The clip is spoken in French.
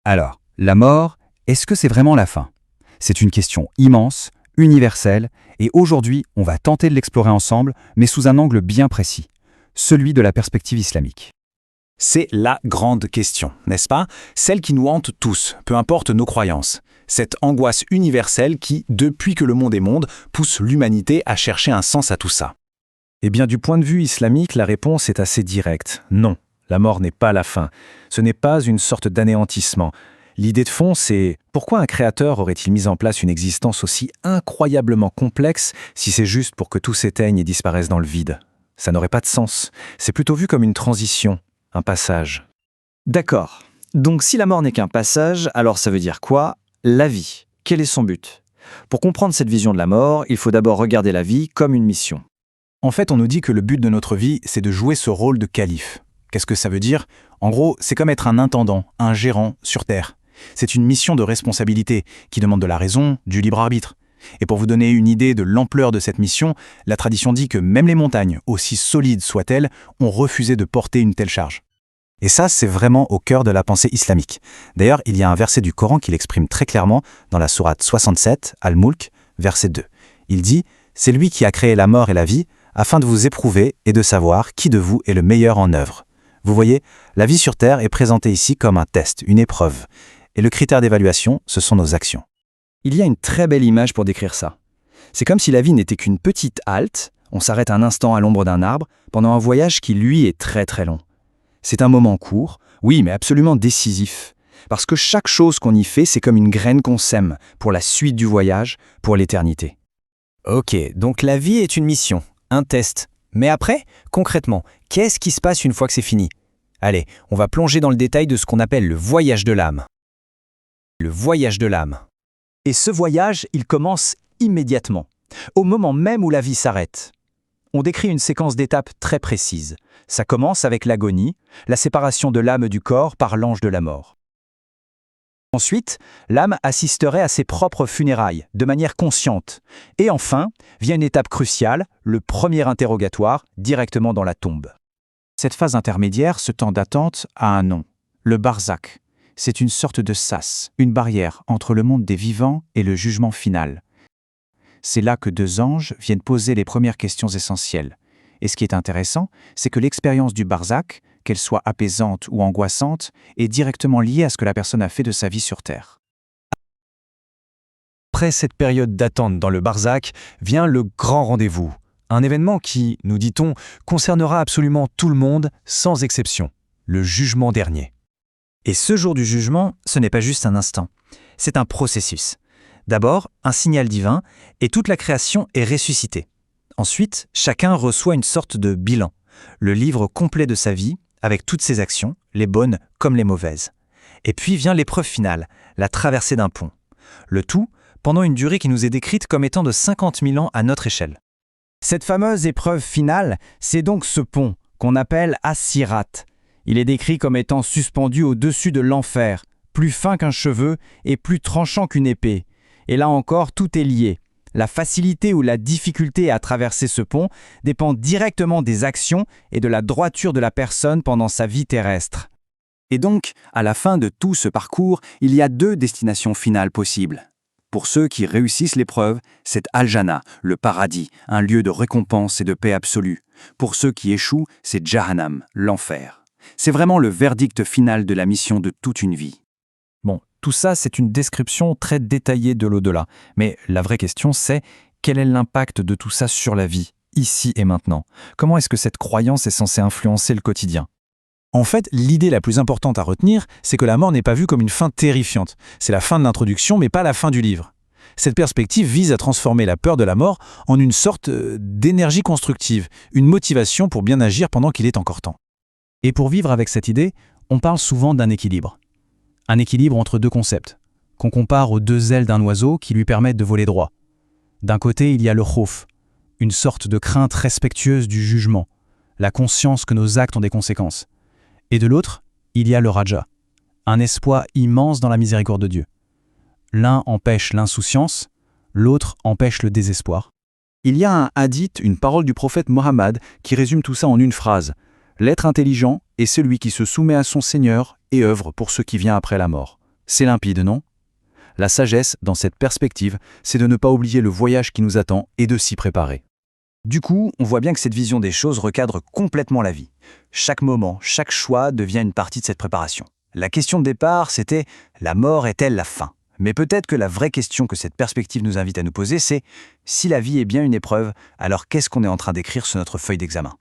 Alors, la mort, est-ce que c'est vraiment la fin? C'est une question immense, universelle, et aujourd'hui, on va tenter de l'explorer ensemble, mais sous un angle bien précis, celui de la perspective islamique. C'est la grande question, n'est-ce pas? Celle qui nous hante tous, peu importe nos croyances. Cette angoisse universelle qui, depuis que le monde est monde, pousse l'humanité à chercher un sens à tout ça. Eh bien, du point de vue islamique, la réponse est assez directe. Non, la mort n'est pas la fin. Ce n'est pas une sorte d'anéantissement. L'idée de fond, c'est pourquoi un créateur aurait-il mis en place une existence aussi incroyablement complexe si c'est juste pour que tout s'éteigne et disparaisse dans le vide? Ça n'aurait pas de sens. C'est plutôt vu comme une transition, un passage. D'accord. Donc si la mort n'est qu'un passage, alors ça veut dire quoi? La vie. Quel est son but? Pour comprendre cette vision de la mort, il faut d'abord regarder la vie comme une mission. En fait, on nous dit que le but de notre vie, c'est de jouer ce rôle de calife. Qu'est-ce que ça veut dire? En gros, c'est comme être un intendant, un gérant sur Terre. C'est une mission de responsabilité qui demande de la raison, du libre arbitre. Et pour vous donner une idée de l'ampleur de cette mission, la tradition dit que même les montagnes, aussi solides soient-elles, ont refusé de porter une telle charge. Et ça, c'est vraiment au cœur de la pensée islamique. D'ailleurs, il y a un verset du Coran qui l'exprime très clairement dans la sourate 67, Al-Mulk, verset 2. Il dit « C'est lui qui a créé la mort et la vie, afin de vous éprouver et de savoir qui de vous est le meilleur en œuvre. » Vous voyez, la vie sur Terre est présentée ici comme un test, une épreuve. Et le critère d'évaluation, ce sont nos actions. Il y a une très belle image pour décrire ça. C'est comme si la vie n'était qu'une petite halte, on s'arrête un instant à l'ombre d'un arbre, pendant un voyage qui, lui, est très très long. C'est un moment court, oui, mais absolument décisif. Parce que chaque chose qu'on y fait, c'est comme une graine qu'on sème, pour la suite du voyage, pour l'éternité. Ok, donc la vie est une mission, un test. Mais après, concrètement, qu'est-ce qui se passe une fois que c'est fini? Allez, on va plonger dans le détail de ce qu'on appelle le voyage de l'âme. Le voyage de l'âme. Et ce voyage, il commence immédiatement, au moment même où la vie s'arrête. On décrit une séquence d'étapes très précise. Ça commence avec l'agonie, la séparation de l'âme du corps par l'ange de la mort. Ensuite, l'âme assisterait à ses propres funérailles, de manière consciente. Et enfin, vient une étape cruciale, le premier interrogatoire, directement dans la tombe. Cette phase intermédiaire, ce temps d'attente, a un nom, le barzakh. C'est une sorte de sas, une barrière entre le monde des vivants et le jugement final. C'est là que deux anges viennent poser les premières questions essentielles. Et ce qui est intéressant, c'est que l'expérience du barzakh, qu'elle soit apaisante ou angoissante, est directement liée à ce que la personne a fait de sa vie sur Terre. Après cette période d'attente dans le barzakh, vient le grand rendez-vous. Un événement qui, nous dit-on, concernera absolument tout le monde, sans exception. Le jugement dernier. Et ce jour du jugement, ce n'est pas juste un instant. C'est un processus. D'abord, un signal divin, et toute la création est ressuscitée. Ensuite, chacun reçoit une sorte de bilan, le livre complet de sa vie, avec toutes ses actions, les bonnes comme les mauvaises. Et puis vient l'épreuve finale, la traversée d'un pont. Le tout pendant une durée qui nous est décrite comme étant de 50 000 ans à notre échelle. Cette fameuse épreuve finale, c'est donc ce pont qu'on appelle As-Sirat. Il est décrit comme étant suspendu au-dessus de l'enfer, plus fin qu'un cheveu et plus tranchant qu'une épée. Et là encore, tout est lié. La facilité ou la difficulté à traverser ce pont dépend directement des actions et de la droiture de la personne pendant sa vie terrestre. Et donc, à la fin de tout ce parcours, il y a deux destinations finales possibles. Pour ceux qui réussissent l'épreuve, c'est Al-Jannah, le paradis, un lieu de récompense et de paix absolue. Pour ceux qui échouent, c'est Jahannam, l'enfer. C'est vraiment le verdict final de la mission de toute une vie. Bon, tout ça, c'est une description très détaillée de l'au-delà. Mais la vraie question, c'est quel est l'impact de tout ça sur la vie, ici et maintenant? Comment est-ce que cette croyance est censée influencer le quotidien? En fait, l'idée la plus importante à retenir, c'est que la mort n'est pas vue comme une fin terrifiante. C'est la fin de l'introduction, mais pas la fin du livre. Cette perspective vise à transformer la peur de la mort en une sorte d'énergie constructive, une motivation pour bien agir pendant qu'il est encore temps. Et pour vivre avec cette idée, on parle souvent d'un équilibre. Un équilibre entre deux concepts, qu'on compare aux deux ailes d'un oiseau qui lui permettent de voler droit. D'un côté, il y a le khouf, une sorte de crainte respectueuse du jugement, la conscience que nos actes ont des conséquences. Et de l'autre, il y a le raja, un espoir immense dans la miséricorde de Dieu. L'un empêche l'insouciance, l'autre empêche le désespoir. Il y a un hadith, une parole du prophète Mohammed, qui résume tout ça en une phrase. L'être intelligent est celui qui se soumet à son Seigneur et œuvre pour ce qui vient après la mort. C'est limpide, non? La sagesse, dans cette perspective, c'est de ne pas oublier le voyage qui nous attend et de s'y préparer. Du coup, on voit bien que cette vision des choses recadre complètement la vie. Chaque moment, chaque choix devient une partie de cette préparation. La question de départ, c'était « la mort est-elle la fin ?» Mais peut-être que la vraie question que cette perspective nous invite à nous poser, c'est « si la vie est bien une épreuve, alors qu'est-ce qu'on est en train d'écrire sur notre feuille d'examen ?»